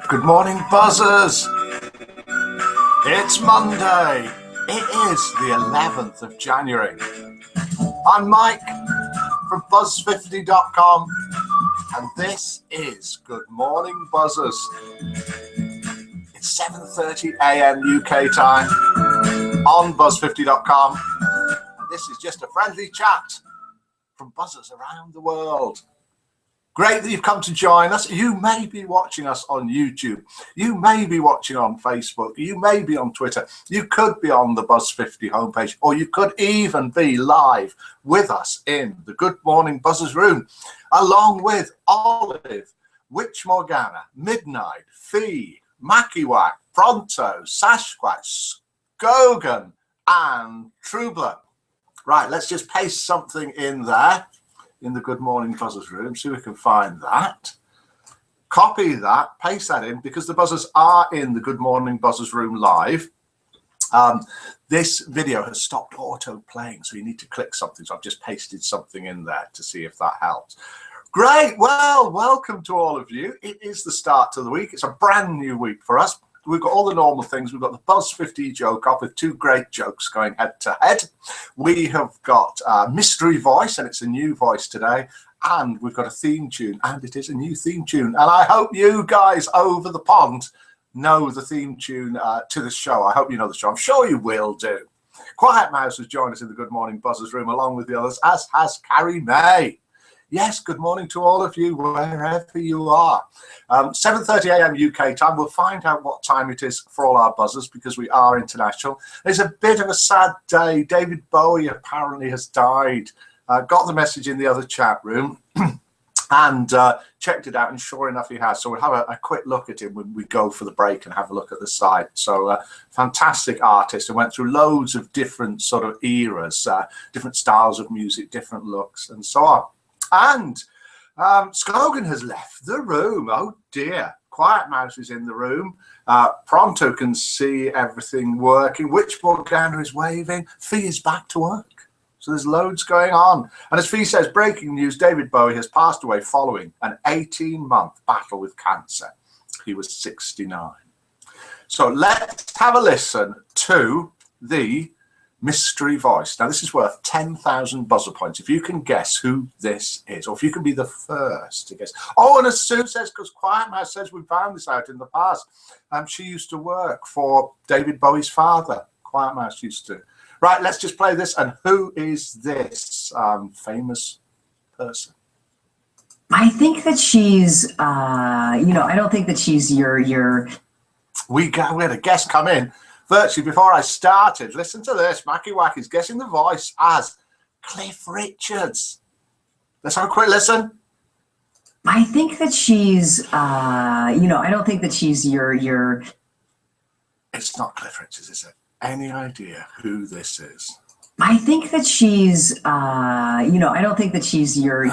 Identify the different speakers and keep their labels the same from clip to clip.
Speaker 1: Good morning, buzzers. It's Monday. It is the 11th of January. I'm Mike from Buzz50.com, and this is Good Morning, Buzzers. It's 7:30 a.m. UK time on Buzz50.com, and this is just a friendly chat from buzzers around the world. Great that you've come to join us. You may be watching us on YouTube. You may be watching on Facebook. You may be on Twitter. You could be on the Buzz50 homepage, or you could even be live with us in the Good Morning Buzzers room, along with Olive, Witch Morgana, Midnight, Fee, Makiwak, Pronto, Sasquatch, Skogan, and Trubler. Right, let's just paste something in there. In the Good Morning Buzzers room, see if we can find that. Copy that, paste that in, because the buzzers are in the Good Morning Buzzers room live. This video has stopped auto playing, so you need to click something. So I've just pasted something in there to see if that helps. Great, well, welcome to all of you. It is the start to the week. It's a brand new week for us. We've got all the normal things. We've got the Buzz50 joke off with two great jokes going head to head. We have got a mystery voice, and it's a new voice today. And we've got a theme tune, and it is a new theme tune. And I hope you guys over the pond know the theme tune to the show. I hope you know the show. I'm sure you will do. Quiet Mouse has joined us in the Good Morning Buzzers room, along with the others, as has Carrie May. Yes, good morning to all of you, wherever you are. 7:30 a.m. UK time. We'll find out what time it is for all our buzzers, because we are international. It's a bit of a sad day. David Bowie apparently has died. Got the message in the other chat room and checked it out, and sure enough he has. So we'll have a quick look at him when we go for the break and have a look at the site. So fantastic artist, and went through loads of different sort of eras, different styles of music, different looks, and so on. And Skogan has left the room. Oh dear. Quiet Mouse is in the room. Pronto can see everything working. Witch Morgana is waving. Fee is back to work. So there's loads going on. And as Fee says, breaking news, David Bowie has passed away following an 18-month battle with cancer. He was 69. So let's have a listen to the mystery voice. Now, this is worth 10,000 buzzer points if you can guess who this is, or if you can be the first to guess. Oh, and as Sue says, because Quiet Mouse says we found this out in the past, she used to work for David Bowie's father. Quiet Mouse used to. Right, let's just play this. And who is this famous person?
Speaker 2: I think that she's, I don't think that she's your...
Speaker 1: We had a guest come in virtually before I started. Listen to this. Makiwak is guessing the voice as Cliff Richards. Let's have a quick listen.
Speaker 2: I think that she's, I don't think that she's your...
Speaker 1: It's not Cliff Richards, is it? Any idea who this is?
Speaker 2: I think that she's, I don't think that she's your...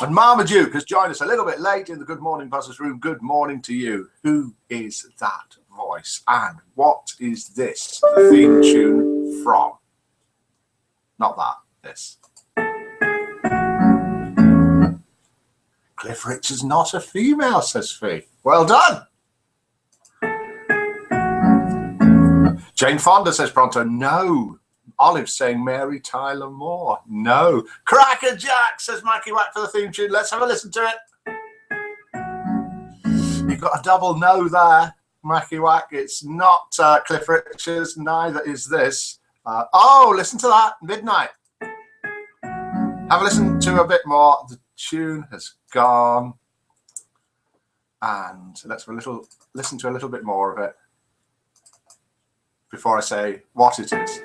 Speaker 1: And Marmaduke has joined us a little bit late in the Good Morning Buzzers room. Good morning to you. Who is that voice, and what is this theme tune from? Not that, this. Cliff Richards, not a female, says Fee. Well done. Jane Fonda says Pronto, no. Olive saying Mary Tyler Moore, no. Cracker Jack says Makiwak for the theme tune. Let's have a listen to it. You've got a double no there, Makiwak. It's not Cliff Richards, neither is this. Oh, listen to that, Midnight. Have a listen to a bit more. The tune has gone. And let's have a little, listen to a little bit more of it before I say what it is.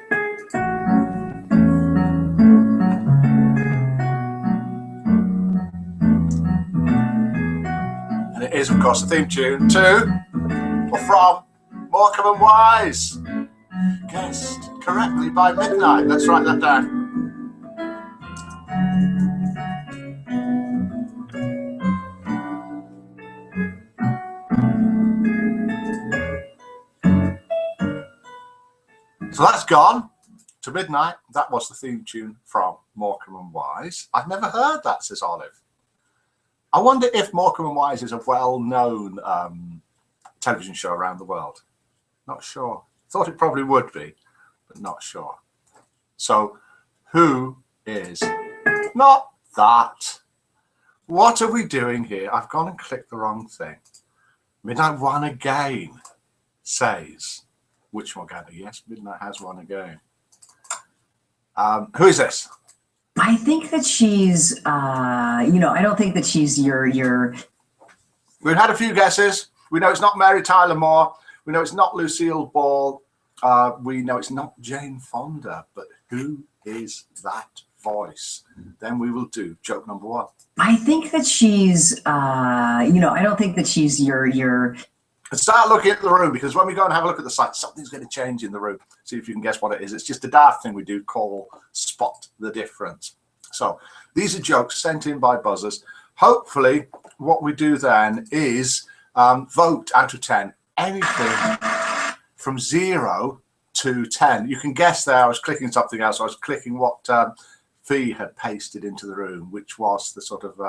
Speaker 1: And it is, of course, the theme tune to, or from, Morecambe and Wise. Guessed correctly by Midnight. Let's write that down. So that's gone to Midnight. That was the theme tune from Morecambe and Wise. I've never heard that, says Olive. I wonder if Morecambe and Wise is a well-known television show around the world. Not sure. Thought it probably would be, but not sure. So, who is not that? What are we doing here? I've gone and clicked the wrong thing. Midnight won again, says Witch Morgana. Yes, Midnight has won again. Who is this?
Speaker 2: I think that she's, I don't think that she's your.
Speaker 1: We've had a few guesses. We know it's not Mary Tyler Moore. We know it's not Lucille Ball. We know it's not Jane Fonda. But who is that voice? Then we will do joke number one.
Speaker 2: I think that she's, I don't think that she's your.
Speaker 1: And start looking at the room, because when we go and have a look at the site, something's going to change in the room. See if you can guess what it is. It's just a daft thing we do called spot the difference. So these are jokes sent in by buzzers. Hopefully what we do then is vote out of 10. Anything from 0 to 10. You can guess there. I was clicking something else. I was clicking what Fee had pasted into the room, which was the sort of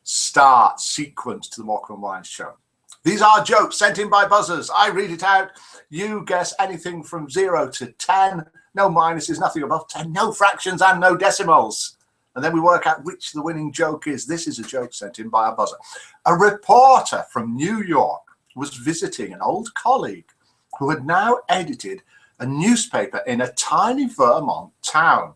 Speaker 1: start sequence to the Morecambe and Wise show. These are jokes sent in by buzzers. I read it out. You guess anything from 0 to 10. No minuses, nothing above 10, no fractions and no decimals. And then we work out which the winning joke is. This is a joke sent in by a buzzer. A reporter from New York was visiting an old colleague who had now edited a newspaper in a tiny Vermont town.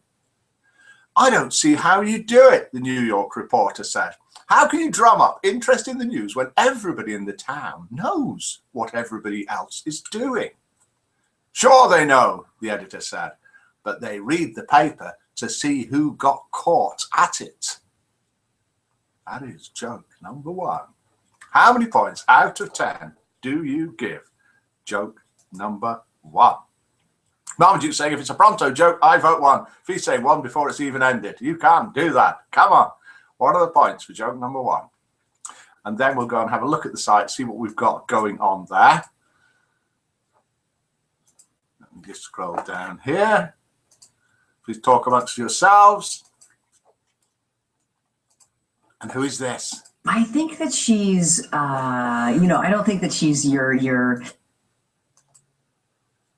Speaker 1: I don't see how you do it, the New York reporter said. How can you drum up interest in the news when everybody in the town knows what everybody else is doing? Sure they know, the editor said, but they read the paper to see who got caught at it. That is joke number one. How many points out of 10 do you give joke number one? Marmaduke saying if it's a pronto joke, I vote 1. If he's saying 1 before it's even ended, you can do that. Come on. What are the points for joke number 1? And then we'll go and have a look at the site, see what we've got going on there. Let me just scroll down here. Please talk amongst yourselves. And who is this?
Speaker 2: I think that she's, I don't think that she's your.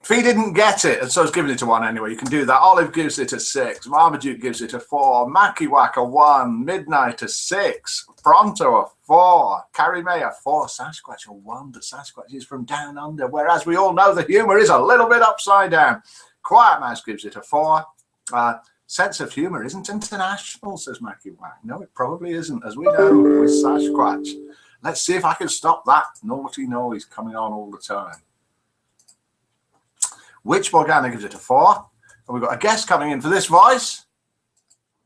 Speaker 1: Fee didn't get it, and so it's giving it to 1 anyway. You can do that. Olive gives it a 6. Marmaduke gives it a 4. Mackie Whack a 1. Midnight a 6. Pronto a 4. Carrie May a 4. Sasquatch a 1. But Sasquatch is from down under, whereas we all know the humour is a little bit upside down. Quiet Mouse gives it a 4. Sense of humour isn't international, says Mackie Whack. No, it probably isn't, as we know with Sasquatch. Let's see if I can stop that naughty noise coming on all the time. Witch Morgana gives it a 4. And we've got a guest coming in for this voice,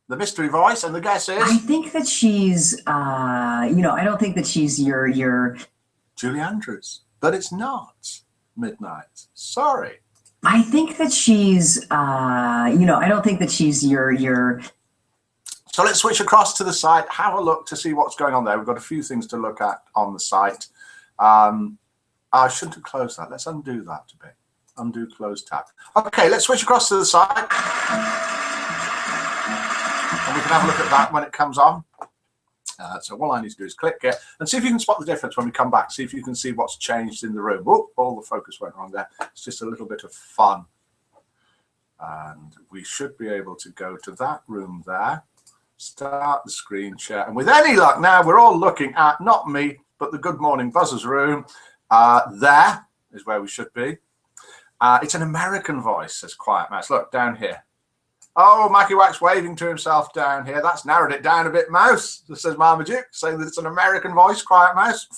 Speaker 1: the mystery voice, and the guess is?
Speaker 2: I think that she's, I don't think that she's your.
Speaker 1: Julie Andrews. But it's not Midnight. Sorry.
Speaker 2: I think that she's, I don't think that she's your.
Speaker 1: So let's switch across to the site, have a look to see what's going on there. We've got a few things to look at on the site. I shouldn't have closed that. Let's undo that a bit. Undo close tab. Okay, let's switch across to the site. And we can have a look at that when it comes on. So all I need to do is click it and see if you can spot the difference when we come back. See if you can see what's changed in the room. Oh, all the focus went wrong there. It's just a little bit of fun. And we should be able to go to that room there. Start the screen share. And with any luck now, we're all looking at, not me, but the Good Morning Buzzers room. There is where we should be. It's an American voice, says Quiet Mouse. Look, down here. Oh, Mackie Whack's waving to himself down here. That's narrowed it down a bit, Mouse, says Marmaduke, saying that it's an American voice, Quiet Mouse.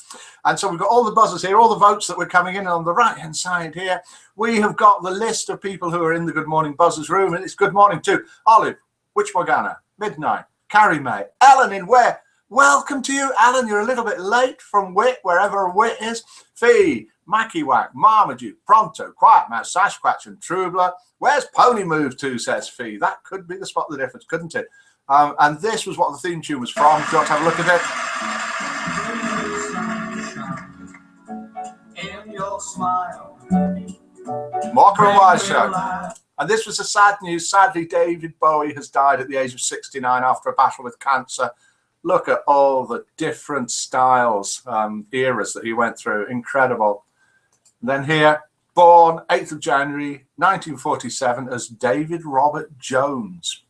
Speaker 1: And so we've got all the buzzers here, all the votes that were coming in on the right-hand side here. We have got the list of people who are in the Good Morning Buzzers room, and it's good morning to Olive, Witch Morgana, Midnight, Carrie May, Ellen in Where? Welcome to you, Alan. You're a little bit late from Wit, wherever Wit is. Fee, Mackie Whack, Marmaduke, Pronto, Quiet Mouse, Sasquatch, and Troubler. Where's Pony moved to, says Fee. That could be the spot of the difference, couldn't it? And this was what the theme tune was from. Do you want to have a look at it? In your smile. Morecambe and Wise show. And this was the sad news. Sadly, David Bowie has died at the age of 69 after a battle with cancer. Look at all the different styles, eras that he went through. Incredible. And then here, born 8th of January 1947 as David Robert Jones.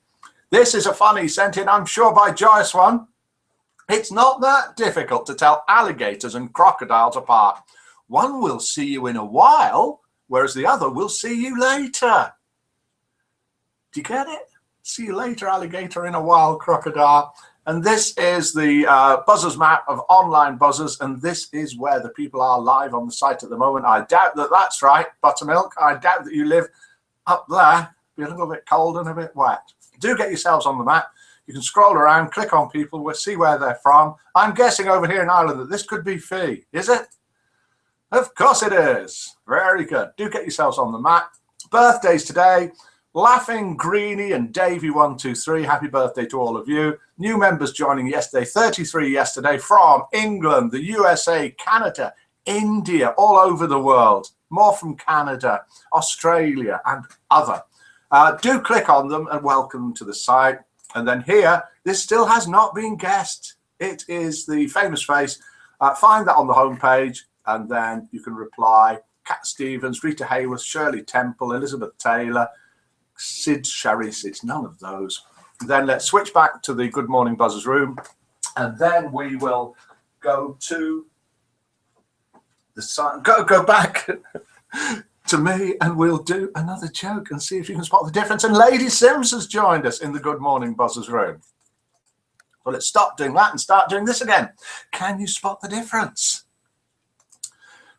Speaker 1: This is a funny sent in, I'm sure, by Joyce one. It's not that difficult to tell alligators and crocodiles apart. One will see you in a while, whereas the other will see you later. Do you get it? See you later, alligator, in a while, crocodile. And this is the buzzers map of online buzzers, and this is where the people are live on the site at the moment. I doubt that that's right, Buttermilk. I doubt that you live up there. Be a little bit cold and a bit wet. Do get yourselves on the map. You can scroll around, click on people, we'll see where they're from. I'm guessing over here in Ireland that this could be Fee. Is it? Of course it is. Very good. Do get yourselves on the map. Birthdays today. Laughing Greenie and Davey123, happy birthday to all of you. New members joining yesterday, 33 yesterday, from England, the USA, Canada, India, all over the world. More from Canada, Australia, and other. Do click on them and welcome to the site. And then here, this still has not been guessed. It is the famous face. Find that on the homepage, and then you can reply. Cat Stevens, Rita Hayworth, Shirley Temple, Elizabeth Taylor, Sid Sharris. It's none of those. Then let's switch back to the Good Morning Buzzers room, and then we will go to the side. Go back to me, and we'll do another joke and see if you can spot the difference. And Lady Sims has joined us in the Good Morning Buzzers room. So let's stop doing that and start doing this again. Can you spot the difference?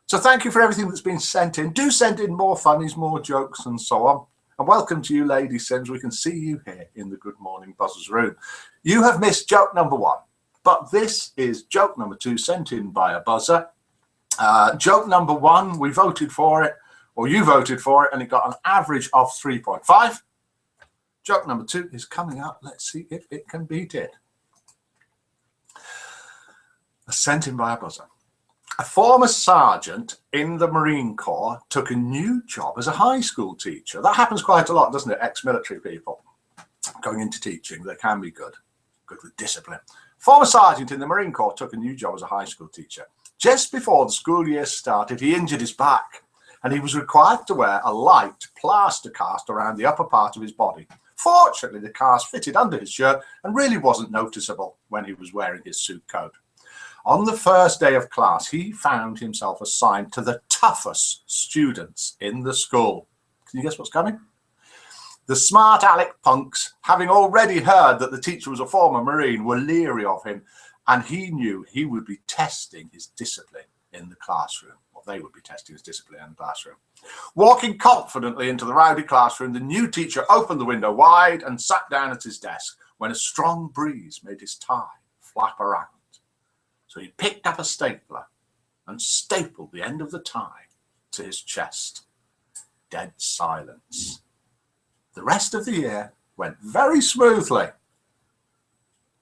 Speaker 1: So thank you for everything that's been sent in. Do send in more funnies, more jokes, and so on. And welcome to you, Lady Sims. We can see you here in the Good Morning Buzzers room. You have missed joke number 1, but this is joke number 2 sent in by a buzzer. Joke number 1, we voted for it, or you voted for it, and it got an average of 3.5. Joke number 2 is coming up. Let's see if it can beat it. Sent in by a buzzer. A former sergeant in the Marine Corps took a new job as a high school teacher. That happens quite a lot, doesn't it? Ex-military people going into teaching, they can be good with discipline. Former sergeant in the Marine Corps took a new job as a high school teacher. Just before the school year started, he injured his back, and he was required to wear a light plaster cast around the upper part of his body. Fortunately, the cast fitted under his shirt and really wasn't noticeable when he was wearing his suit coat. On the first day of class, he found himself assigned to the toughest students in the school. Can you guess what's coming? The smart aleck punks, having already heard that the teacher was a former Marine, were leery of him, and he knew he would be testing his discipline in the classroom. Well, they would be testing his discipline in the classroom. Walking confidently into the rowdy classroom, the new teacher opened the window wide and sat down at his desk when a strong breeze made his tie flap around. So he picked up a stapler and stapled the end of the tie to his chest. Dead silence. The rest of the year went very smoothly.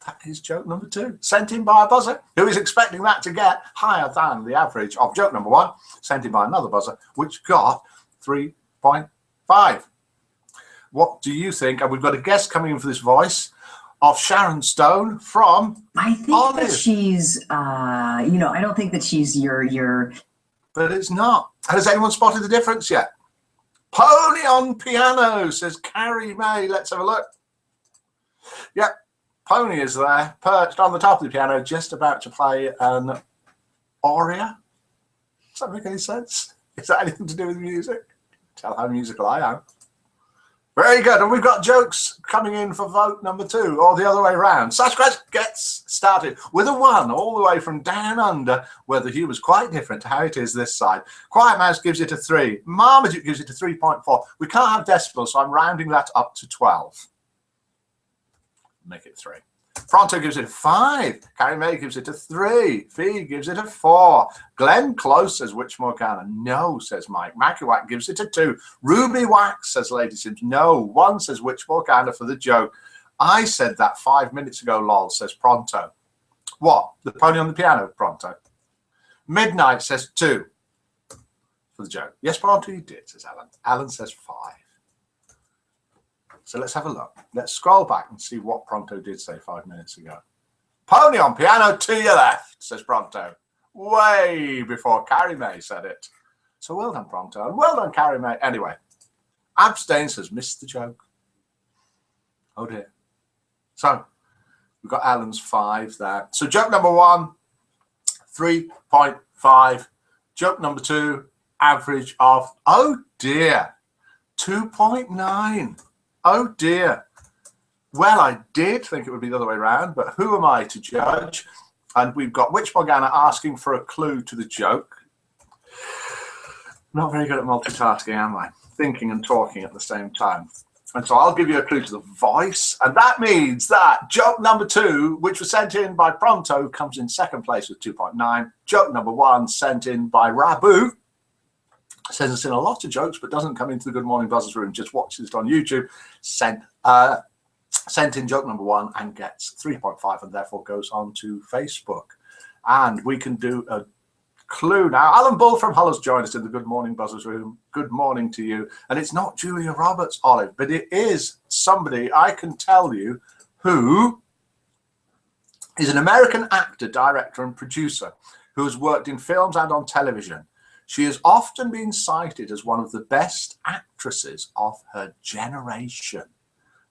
Speaker 1: That is joke number 2, sent in by a buzzer who is expecting that to get higher than the average of joke number 1, sent in by another buzzer, which got 3.5. What do you think? And we've got a guest coming in for this voice of Sharon Stone from
Speaker 2: I think
Speaker 1: Olive.
Speaker 2: that she's, I don't think that she's your.
Speaker 1: But it's not. Has anyone spotted the difference yet? Pony on piano, says Carrie May. Let's have a look. Yep, Pony is there, perched on the top of the piano, just about to play an aria. Does that make any sense? Is that anything to do with music? Tell how musical I am. Very good, and we've got jokes coming in for vote number 2, or the other way around. Sasquatch gets started with a 1 all the way from down under, where the humour's quite different to how it is this side. Quiet Mouse gives it a 3. Marmaduke gives it a 3.4. We can't have decimals, so I'm rounding that up to 12. Make it 3. Pronto gives it a 5. Carrie May gives it a 3. Fee gives it a 4. Glenn Close says Whichmore Ghana. No, says Mike. Makiwak gives it a 2. Ruby Wax says Lady Sims. No. 1 says Whichmore Ghana for the joke. I said that 5 minutes ago, lol, says Pronto. What? The pony on the piano, Pronto. Midnight says 2 for the joke. Yes, Pronto, you did, says Alan. Alan says 5. So let's have a look. Let's scroll back and see what Pronto did say 5 minutes ago. Pony on piano to your left, says Pronto. Way before Carrie May said it. So well done, Pronto. And well done, Carrie May. Anyway, Abstain says missed the joke. Oh dear. So we've got Ellen's 5 there. So joke number 1, 3.5. Joke number 2, average of, oh dear, 2.9. Oh dear. Well, I did think it would be the other way around, but who am I to judge? And we've got Witch Morgana asking for a clue to the joke. Not very good at multitasking, am I? Thinking and talking at the same time. And so I'll give you a clue to the voice. And that means that joke number 2, which was sent in by Pronto, comes in second place with 2.9. Joke number 1, sent in by Rabu, sends us in a lot of jokes, but doesn't come into the Good Morning Buzzers room, just watches it on YouTube. Sent in joke number 1 and gets 3.5 and therefore goes on to Facebook. And we can do a clue now. Alan Bull from Hull has joined us in the Good Morning Buzzers room. Good morning to you. And it's not Julia Roberts, Olive, but it is somebody I can tell you who is an American actor, director, and producer who has worked in films and on television. She has often been cited as one of the best actresses of her generation.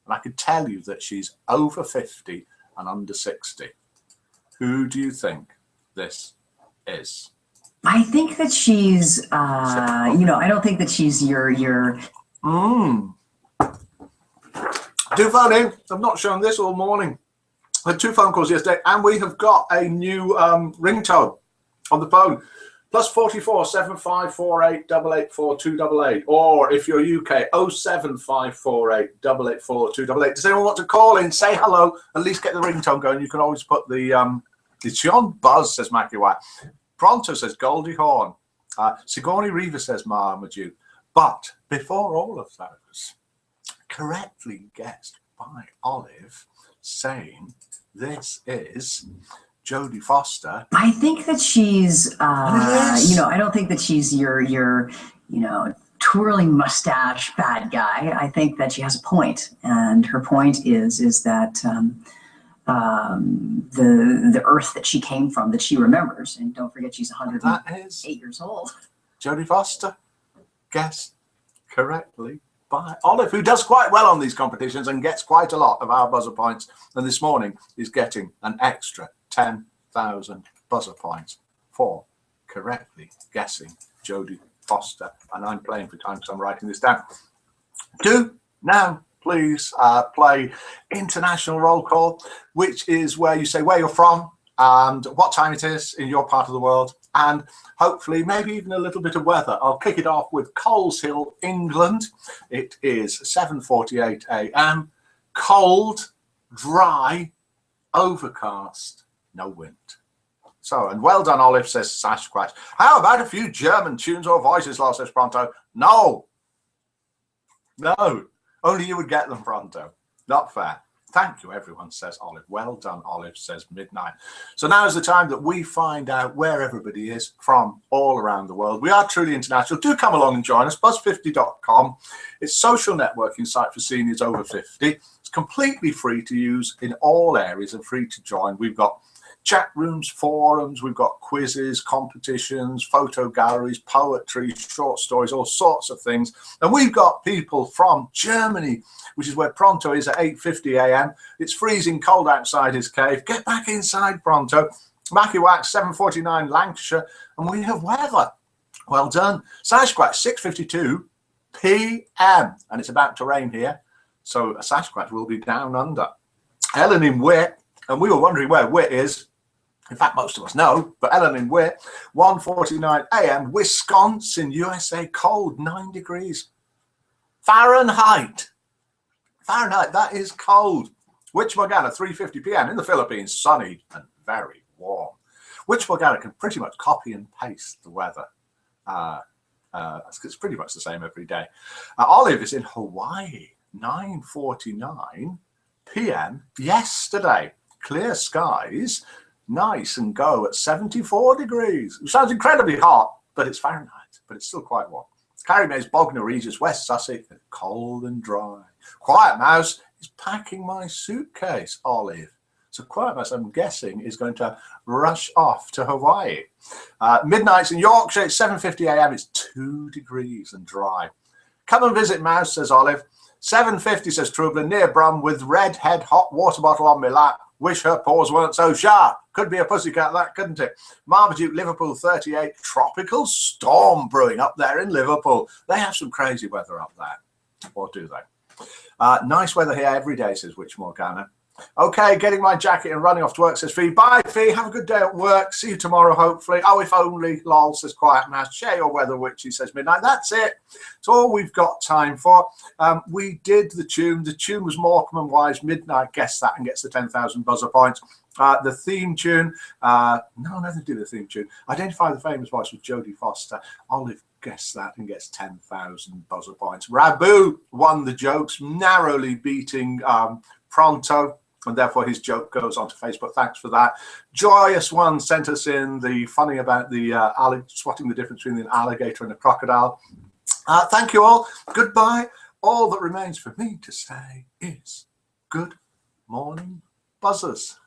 Speaker 1: And I can tell you that she's over 50 and under 60. Who do you think this is?
Speaker 2: I think that she's, I don't think that she's your.
Speaker 1: Do phone in. I've not shown this all morning. I had 2 phone calls yesterday, and we have got a new ringtone on the phone. +44 7548 884 288, or if you're UK, 07548 884 288. Does anyone want to call in, say hello, at least get the ringtone going? You can always put the it's Sean Buzz, says Mackie White. Pronto says Goldie Hawn. Sigourney Reaver says Marmaduke. But before all of those, correctly guessed by Olive, saying this is Jodie Foster.
Speaker 2: I think that she's, I don't think that she's your twirling mustache bad guy. I think that she has a point, and her point is that the Earth that she came from, that she remembers, and don't forget she's 108 years old.
Speaker 1: Jodie Foster, guessed correctly by Olive, who does quite well on these competitions and gets quite a lot of our buzzer points. And this morning is getting an extra 10,000 buzzer points for correctly guessing Jodie Foster. And I'm playing for time because I'm writing this down. Do now please play International Roll Call, which is where you say where you're from and what time it is in your part of the world, and hopefully maybe even a little bit of weather. I'll kick it off with Coleshill, England. It is 7:48 a.m. Cold, dry, overcast, no wind. So, and well done, Olive, says Sasquatch. How about a few German tunes or voices, Lars, says Pronto. No. Only you would get them, Pronto. Not fair. Thank you, everyone, says Olive. Well done, Olive, says Midnight. So now is the time that we find out where everybody is from all around the world. We are truly international. Do come along and join us, buzz50.com. It's a social networking site for seniors over 50. It's completely free to use in all areas and free to join. We've got chat rooms, forums, we've got quizzes, competitions, photo galleries, poetry, short stories, all sorts of things. And we've got people from Germany, which is where Pronto is at 8:50 a.m. It's freezing cold outside his cave. Get back inside, Pronto. Mackie Wax, 7:49 Lancashire, and we have weather. Well done. Sasquatch, 6:52 p.m. and it's about to rain here, so a Sasquatch will be down under. Ellen in Witt, and we were wondering where Witt is. In fact, most of us know, but Ellen in Witt, 1:49 a.m. Wisconsin, USA, cold, 9 degrees. Fahrenheit, that is cold. Witch Morgana, 3:50 p.m. in the Philippines, sunny and very warm. Witch Morgana can pretty much copy and paste the weather. It's pretty much the same every day. Olive is in Hawaii, 9:49 p.m. yesterday. Clear skies, nice and go at 74 degrees. It sounds incredibly hot, but it's Fahrenheit, but it's still quite warm. Carrie May's Bognor Regis, West Sussex, cold and dry. Quiet Mouse is packing my suitcase, Olive. So Quiet I'm guessing, is going to rush off to Hawaii. Midnight's in Yorkshire. It's 7:50 a.m. It's 2 degrees and dry. Come and visit Mouse, says Olive. 7:50, says Trublin, near Brum, with red head hot water bottle on my lap. Wish her paws weren't so sharp. Could be a pussycat, that, couldn't it? Marmaduke, Liverpool, 38. Tropical storm brewing up there in Liverpool. They have some crazy weather up there. Or do they? Nice weather here every day, says Witch Morgana. Okay, getting my jacket and running off to work, says Fee. Bye, Fee. Have a good day at work. See you tomorrow, hopefully. Oh, if only, lol, says Quiet Mouse. Share your weather, Witchy, says Midnight. That's it. It's all we've got time for. We did the tune. The tune was Morecambe and Wise. Midnight guessed that and gets the 10,000 buzzer points. The theme tune, no, nothing to do with the theme tune. Identify the Famous Voice with Jodie Foster. Olive guessed that and gets 10,000 buzzer points. Rabu won the jokes, narrowly beating Pronto, and therefore his joke goes onto Facebook. Thanks for that. Joyous One sent us in the funny about the spotting the difference between an alligator and a crocodile. Thank you all. Goodbye. All that remains for me to say is good morning, buzzers.